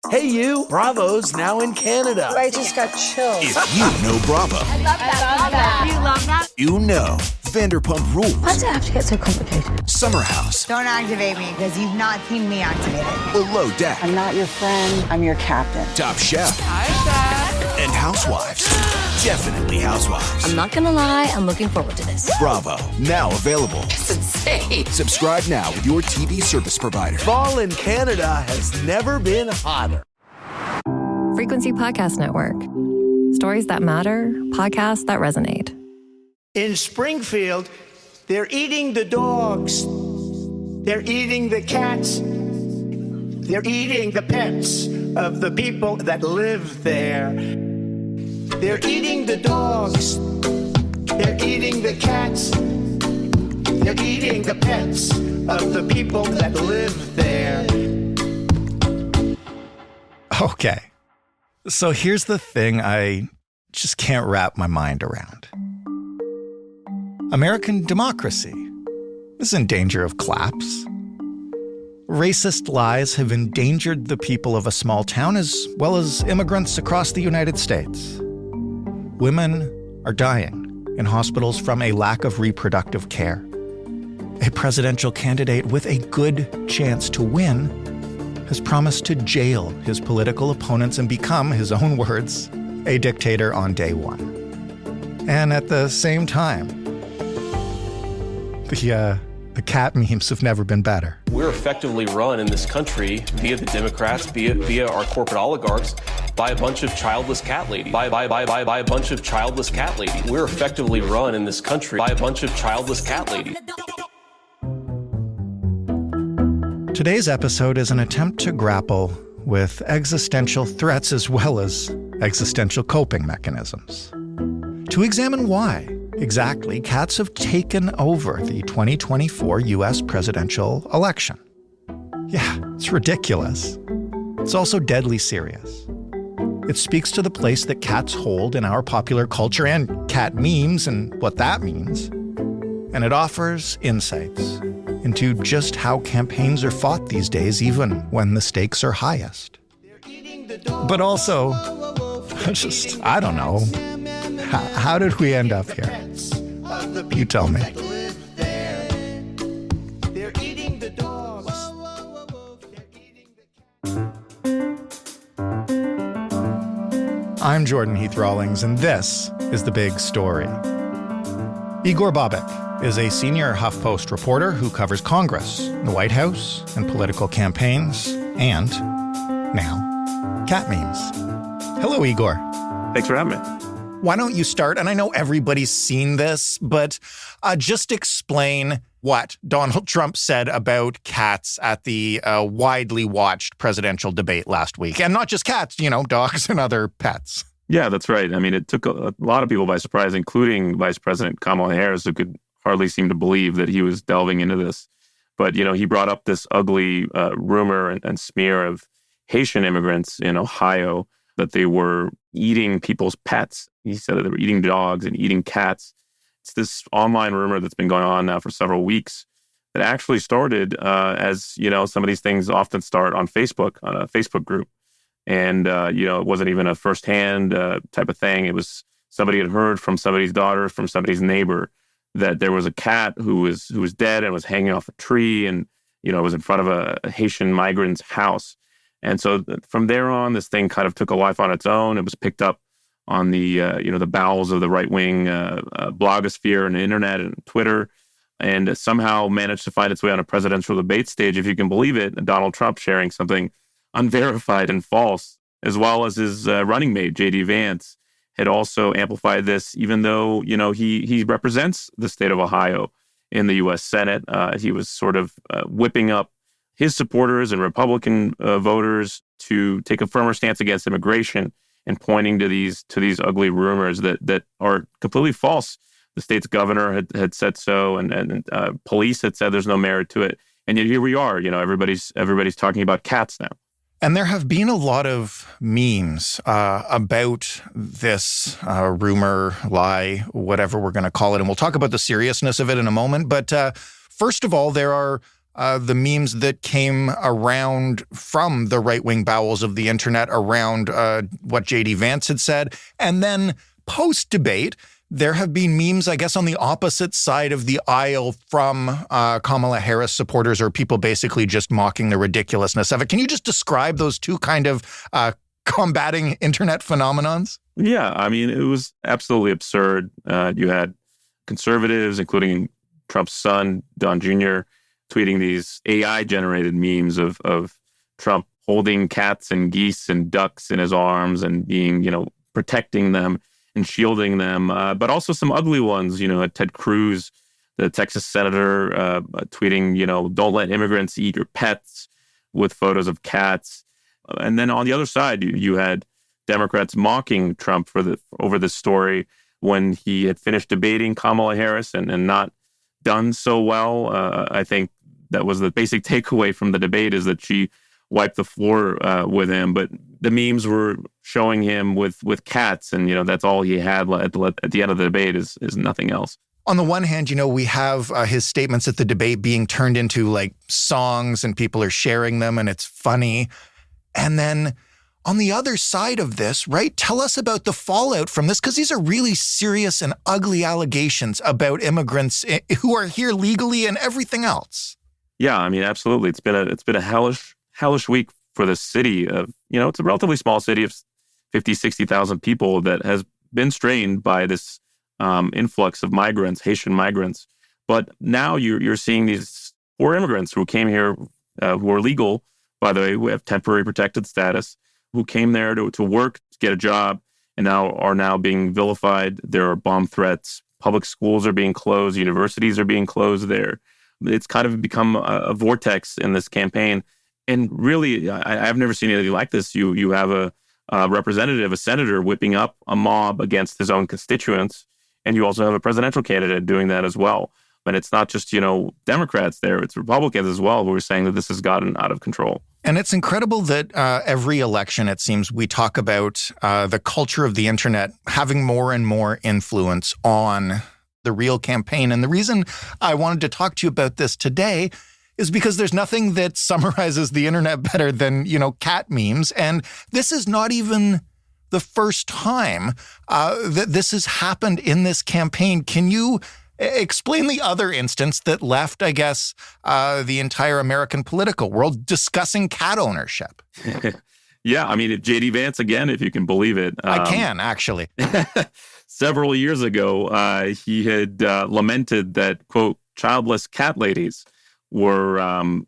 Hey, you, Bravo's now in Canada. I just got chills. If you know Bravo, I love that. You love that? you know Vanderpump Rules, Why does it have to get so complicated? Summer House, Don't activate me because you've not seen me activated. Below Deck, I'm not your friend, I'm your captain. Top Chef, Hi, Chef. and Housewives. Definitely Housewives. I'm not gonna lie, I'm looking forward to this. Bravo, now available. It's insane. Subscribe now with your TV service provider. Fall in Canada has never been hotter. Frequency Podcast Network. Stories that matter, podcasts that resonate. In Springfield, they're eating the dogs. They're eating the cats. They're eating the pets of the people that live there. They're eating the dogs. They're eating the cats. They're eating the pets of the people that live there. Okay. So here's the thing I just can't wrap my mind around. American democracy is in danger of collapse. Racist lies have endangered the people of a small town as well as immigrants across the United States. Women are dying in hospitals from a lack of reproductive care. A presidential candidate with a good chance to win has promised to jail his political opponents and become, his own words, a dictator on day one. And at the same time, the cat memes have never been better. We're effectively run in this country via the Democrats, via our corporate oligarchs, by a bunch of childless cat ladies. By a bunch of childless cat ladies. We're effectively run in this country by a bunch of childless cat ladies. Today's episode is an attempt to grapple with existential threats as well as existential coping mechanisms. To examine why exactly cats have taken over the 2024 U.S. presidential election. Yeah, it's ridiculous. It's also deadly serious. It speaks to the place that cats hold in our popular culture and cat memes and what that means. And it offers insights into just how campaigns are fought these days, even when the stakes are highest. But also, I don't know. How did we end up here? You tell me. I'm Jordan Heath Rawlings, and this is The Big Story. Igor Bobic is a senior HuffPost reporter who covers Congress, the White House, and political campaigns, and, now, cat memes. Hello, Igor. Thanks for having me. Why don't you start? And I know everybody's seen this, but just explain what Donald Trump said about cats at the widely watched presidential debate last week. And not just cats, dogs and other pets. Yeah, that's right. I mean, it took a lot of people by surprise, including Vice President Kamala Harris, who could hardly seem to believe that he was delving into this. But, he brought up this ugly rumor and smear of Haitian immigrants in Ohio, that they were eating people's pets. He said that they were eating dogs and eating cats. It's this online rumor that's been going on now for several weeks that actually started as, some of these things often start on Facebook, on a Facebook group. And, it wasn't even a firsthand type of thing. It was somebody had heard from somebody's daughter, from somebody's neighbor, that there was a cat who was dead and was hanging off a tree and, was in front of a Haitian migrant's house. And so from there on, this thing kind of took a life on its own. It was picked up on the, the bowels of the right-wing blogosphere and the internet and Twitter, and somehow managed to find its way on a presidential debate stage, if you can believe it. Donald Trump sharing something unverified and false, as well as his running mate, J.D. Vance, had also amplified this, even though, he represents the state of Ohio in the U.S. Senate. He was sort of whipping up his supporters and Republican voters to take a firmer stance against immigration and pointing to these ugly rumors that are completely false. The state's governor had said so, and police had said there's no merit to it. And yet here we are, everybody's talking about cats now. And there have been a lot of memes about this rumor, lie, whatever we're going to call it. And we'll talk about the seriousness of it in a moment. But first of all, there are the memes that came around from the right-wing bowels of the internet around what J.D. Vance had said. And then post-debate, there have been memes, I guess, on the opposite side of the aisle from Kamala Harris supporters or people basically just mocking the ridiculousness of it. Can you just describe those two kind of combating internet phenomenons? Yeah, I mean, it was absolutely absurd. You had conservatives, including Trump's son, Don Jr., tweeting these AI-generated memes of Trump holding cats and geese and ducks in his arms and being, protecting them and shielding them, but also some ugly ones. Ted Cruz, the Texas senator, tweeting, don't let immigrants eat your pets, with photos of cats. And then on the other side, you had Democrats mocking Trump over this story when he had finished debating Kamala Harris and not done so well. I think that was the basic takeaway from the debate, is that she wiped the floor with him. But the memes were showing him with cats, and that's all he had at the end of the debate is nothing else. On the one hand, we have his statements at the debate being turned into like songs and people are sharing them and it's funny. And then on the other side of this, right, tell us about the fallout from this, because these are really serious and ugly allegations about immigrants who are here legally and everything else. Yeah, I mean, absolutely. It's been a hellish week for the city of, it's a relatively small city of 50, 60,000 people that has been strained by this influx of migrants, Haitian migrants. But now you're seeing these poor immigrants who came here, who are legal, by the way, who have temporary protected status, who came there to work, to get a job, and are now being vilified. There are bomb threats. Public schools are being closed. Universities are being closed there. It's kind of become a vortex in this campaign. And really, I've never seen anything like this. You have a representative, a senator, whipping up a mob against his own constituents. And you also have a presidential candidate doing that as well. But it's not just, Democrats there. It's Republicans as well who are saying that this has gotten out of control. And it's incredible that every election, it seems, we talk about the culture of the internet having more and more influence on the real campaign. And the reason I wanted to talk to you about this today is because there's nothing that summarizes the internet better than, cat memes. And this is not even the first time that this has happened in this campaign. Can you explain the other instance that left, I guess, the entire American political world discussing cat ownership? Yeah, I mean, J.D. Vance, again, if you can believe it. I can, actually. Several years ago, he had lamented that, quote, childless cat ladies were,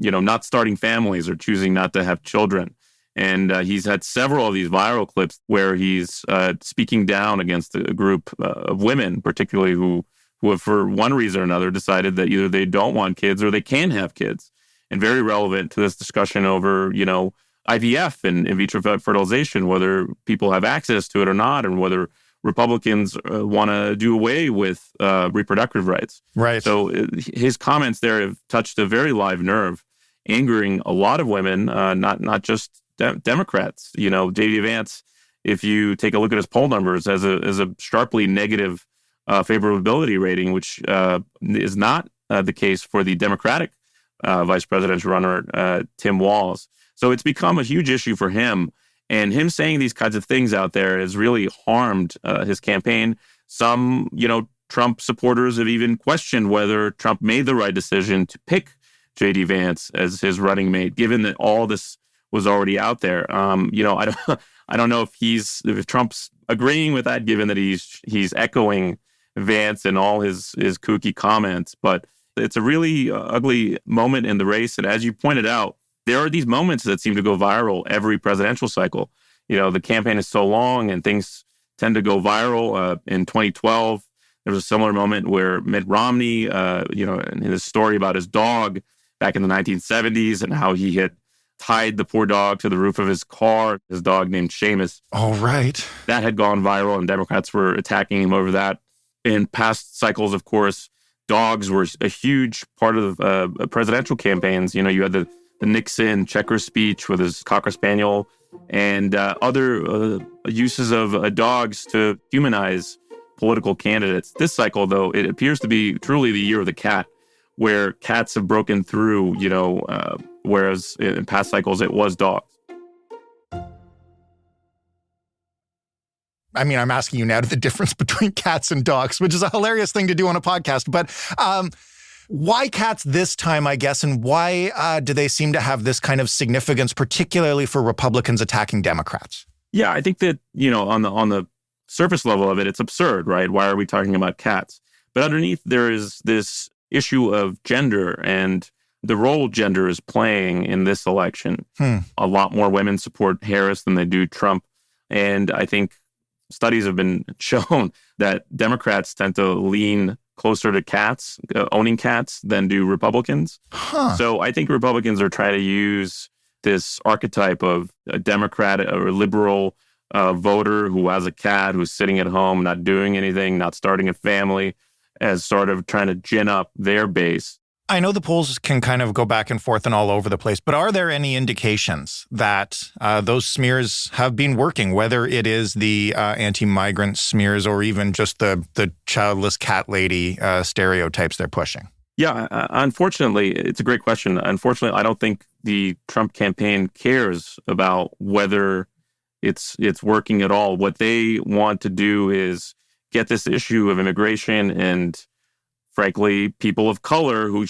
not starting families or choosing not to have children. And he's had several of these viral clips where he's speaking down against a group of women, particularly who have, for one reason or another, decided that either they don't want kids or they can have kids. And very relevant to this discussion over, IVF and in vitro fertilization, whether people have access to it or not, and whether Republicans want to do away with reproductive rights. Right. So his comments there have touched a very live nerve, angering a lot of women, not just Democrats. J.D. Vance, if you take a look at his poll numbers, has a sharply negative favorability rating, which is not the case for the Democratic vice presidential runner, Tim Walz. So it's become a huge issue for him. And him saying these kinds of things out there has really harmed his campaign. Some, Trump supporters have even questioned whether Trump made the right decision to pick J.D. Vance as his running mate, given that all this was already out there. I don't know if Trump's agreeing with that, given that he's echoing Vance and all his kooky comments. But it's a really ugly moment in the race. And as you pointed out, there are these moments that seem to go viral every presidential cycle. The campaign is so long and things tend to go viral. In 2012, there was a similar moment where Mitt Romney, in his story about his dog back in the 1970s and how he had tied the poor dog to the roof of his car, his dog named Seamus. Oh, right. That had gone viral and Democrats were attacking him over that. In past cycles, of course, dogs were a huge part of presidential campaigns. You had the Nixon checker speech with his Cocker Spaniel and other uses of dogs to humanize political candidates. This cycle, though, it appears to be truly the year of the cat, where cats have broken through, whereas in past cycles it was dogs. I mean, I'm asking you now the difference between cats and dogs, which is a hilarious thing to do on a podcast. But why cats this time, I guess, and why do they seem to have this kind of significance, particularly for Republicans attacking Democrats? Yeah, I think that, on the surface level of it, it's absurd, right? Why are we talking about cats? But underneath, there is this issue of gender and the role gender is playing in this election. A lot more women support Harris than they do Trump. And I think studies have been shown that Democrats tend to lean closer to cats, owning cats, than do Republicans. So I think Republicans are trying to use this archetype of a Democrat or liberal voter who has a cat, who's sitting at home, not doing anything, not starting a family, as sort of trying to gin up their base. I know the polls can kind of go back and forth and all over the place, but are there any indications that those smears have been working, whether it is the anti-migrant smears or even just the childless cat lady stereotypes they're pushing? Yeah, unfortunately, it's a great question. Unfortunately, I don't think the Trump campaign cares about whether it's working at all. What they want to do is get this issue of immigration and, frankly, people of color who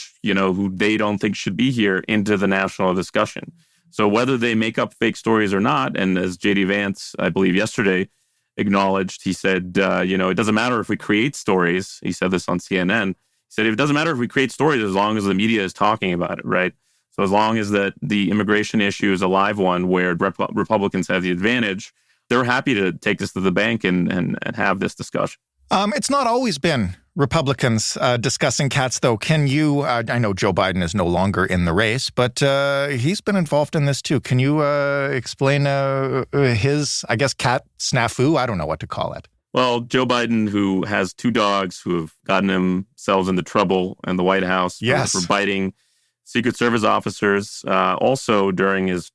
they don't think should be here into the national discussion. So whether they make up fake stories or not, and as J.D. Vance, I believe yesterday, acknowledged, he said, it doesn't matter if we create stories. He said this on CNN. He said, it doesn't matter if we create stories as long as the media is talking about it, right? So as long as that the immigration issue is a live one where Republicans have the advantage, they're happy to take this to the bank and have this discussion. It's not always been Republicans discussing cats, though. Can you, I know Joe Biden is no longer in the race, but he's been involved in this too. Can you explain his, I guess, cat snafu? I don't know what to call it. Well, Joe Biden, who has two dogs who have gotten themselves into trouble in the White House for biting Secret Service officers, also during his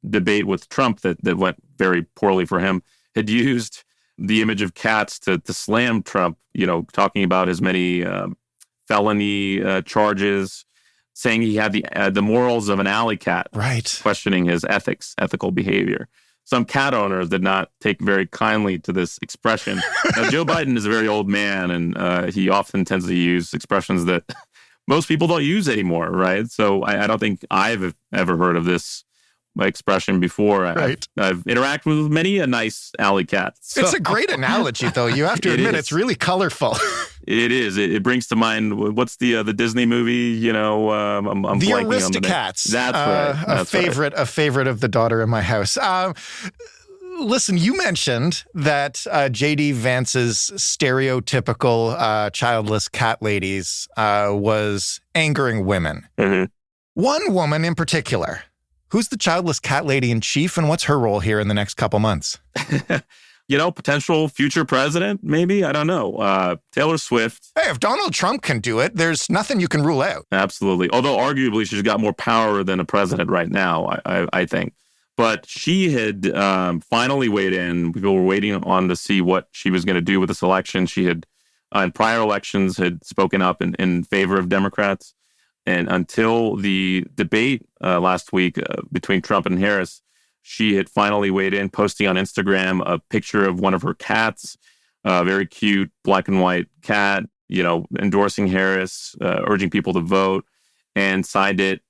debate with Trump that went very poorly for him, had used the image of cats to slam Trump, talking about his many felony charges, saying he had the morals of an alley cat, right? Questioning his ethical behavior. Some cat owners did not take very kindly to this expression. Now, Joe Biden is a very old man, and he often tends to use expressions that most people don't use anymore, right? So I don't think I've ever heard of this expression before. Right. I've interacted with many a nice alley cat. So. It's a great analogy, though. You have to admit, it's really colorful. It is. It brings to mind, what's the Disney movie? I'm the blanking Aristocats. On the name. That's right. A favorite of the daughter in my house. Listen, you mentioned that J.D. Vance's stereotypical childless cat ladies was angering women. Mm-hmm. One woman in particular. Who's the childless cat lady in chief, and what's her role here in the next couple months? Potential future president, maybe? I don't know. Taylor Swift. Hey, if Donald Trump can do it, there's nothing you can rule out. Absolutely. Although arguably she's got more power than a president right now, I think. But she had finally weighed in. People were waiting on to see what she was going to do with this election. She had, in prior elections, had spoken up in favor of Democrats. And until the debate last week between Trump and Harris, she had finally weighed in, posting on Instagram a picture of one of her cats, a very cute black and white cat, endorsing Harris, urging people to vote, and signed it,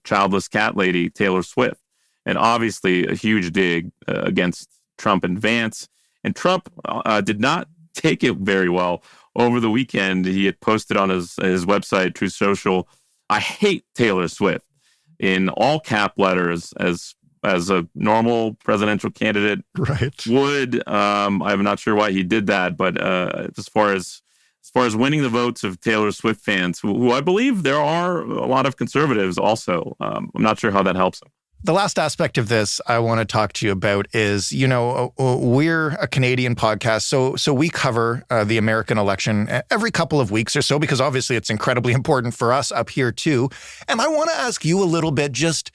childless cat lady, Taylor Swift. And obviously a huge dig against Trump and Vance. And Trump did not take it very well. Over the weekend, he had posted on his website, Truth Social, "I hate Taylor Swift," in all cap letters, as a normal presidential candidate would. I'm not sure why he did that, but as far as winning the votes of Taylor Swift fans, who I believe there are a lot of conservatives also, I'm not sure how that helps him. The last aspect of this I want to talk to you about is, we're a Canadian podcast, so we cover the American election every couple of weeks or so, because obviously it's incredibly important for us up here too. And I want to ask you a little bit just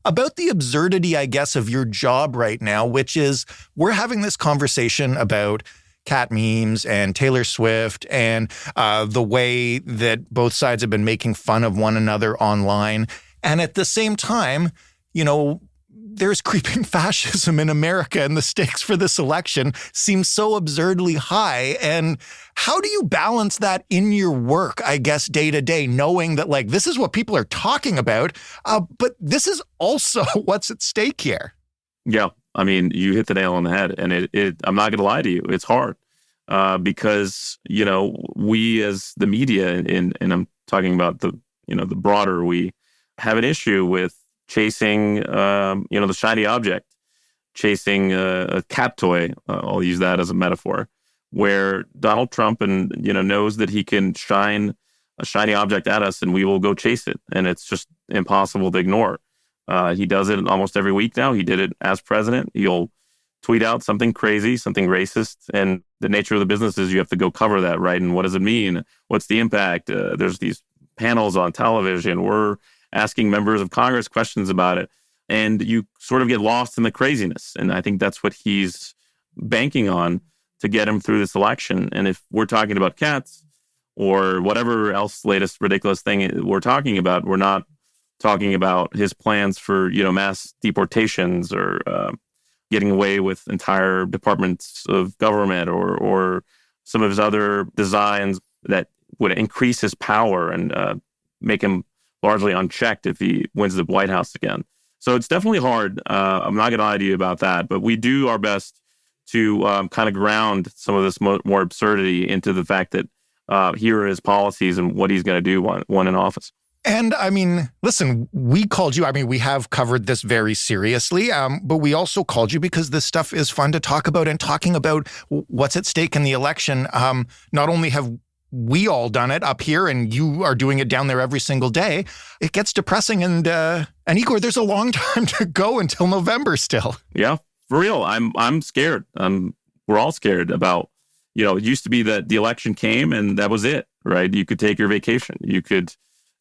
about the absurdity, I guess, of your job right now, which is we're having this conversation about cat memes and Taylor Swift and the way that both sides have been making fun of one another online. And at the same time, you know, there's creeping fascism in America, and the stakes for this election seem so absurdly high. And how do you balance that in your work, I guess, day to day, knowing that, like, this is what people are talking about, but this is also what's at stake here? Yeah. I mean, you hit the nail on the head, and I'm not going to lie to you. It's hard because, you know, we as the media, and I'm talking about the broader, we have an issue with chasing, the shiny object, chasing a cat toy. I'll use that as a metaphor, where Donald Trump knows that he can shine a shiny object at us and we will go chase it. And it's just impossible to ignore. He does it almost every week now. He did it as president. He'll tweet out something crazy, something racist. And the nature of the business is you have to go cover that, right? And what does it mean? What's the impact? There's these panels on television. We're asking members of Congress questions about it. And you sort of get lost in the craziness. And I think that's what he's banking on to get him through this election. And if we're talking about cats or whatever else latest ridiculous thing we're talking about, we're not talking about his plans for, mass deportations or getting away with entire departments of government or some of his other designs that would increase his power and make him largely unchecked if he wins the White House again. So it's definitely hard. I'm not going to lie to you about that, but we do our best to kind of ground some of this more absurdity into the fact that here are his policies and what he's going to do when in office. And I mean, listen, we called you. I mean, we have covered this very seriously, but we also called you because this stuff is fun to talk about, and talking about what's at stake in the election. Not only have we all done it up here, and you are doing it down there every single day, it gets depressing. And Igor, there's a long time to go until November still. Yeah, for real. I'm scared. We're all scared about, it used to be that the election came and that was it, right? You could take your vacation. You could,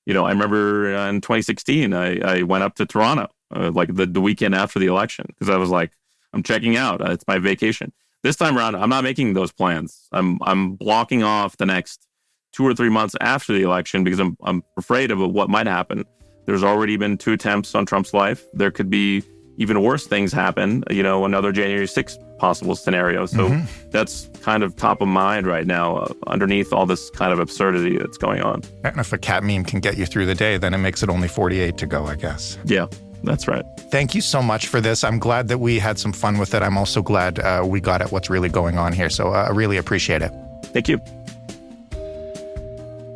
I remember in 2016, I went up to Toronto like the weekend after the election because I was like, I'm checking out. It's my vacation. This time around, I'm not making those plans. I'm blocking off the next 2 or 3 months after the election because I'm afraid of what might happen. There's already been 2 attempts on Trump's life. There could be even worse things happen, another January 6th possible scenario. So that's kind of top of mind right now underneath all this kind of absurdity that's going on. And if a cat meme can get you through the day, then it makes it only 48 to go, I guess. Yeah. That's right. Thank you so much for this. I'm glad that we had some fun with it. I'm also glad we got at what's really going on here. So I really appreciate it. Thank you.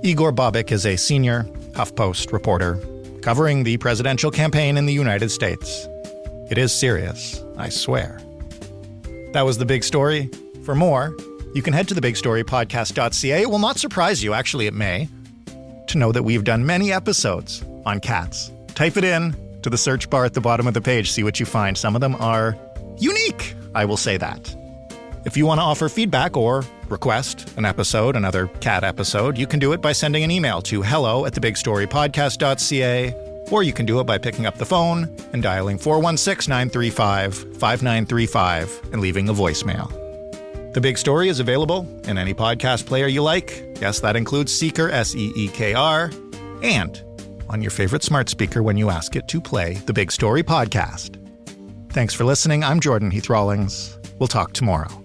Igor Bobic is a senior HuffPost reporter covering the presidential campaign in the United States. It is serious, I swear. That was The Big Story. For more, you can head to thebigstorypodcast.ca. It will not surprise you, actually it may, to know that we've done many episodes on cats. Type it in to the search bar at the bottom of the page, see what you find. Some of them are unique, I will say that. If you want to offer feedback or request an episode, another cat episode, you can do it by sending an email to hello@thebigstorypodcast.ca, or you can do it by picking up the phone and dialing 416-935-5935 and leaving a voicemail. The Big Story is available in any podcast player you like. Yes, that includes Seeker, Seekr, and on your favorite smart speaker when you ask it to play The Big Story Podcast. Thanks for listening. I'm Jordan Heath Rawlings. We'll talk tomorrow.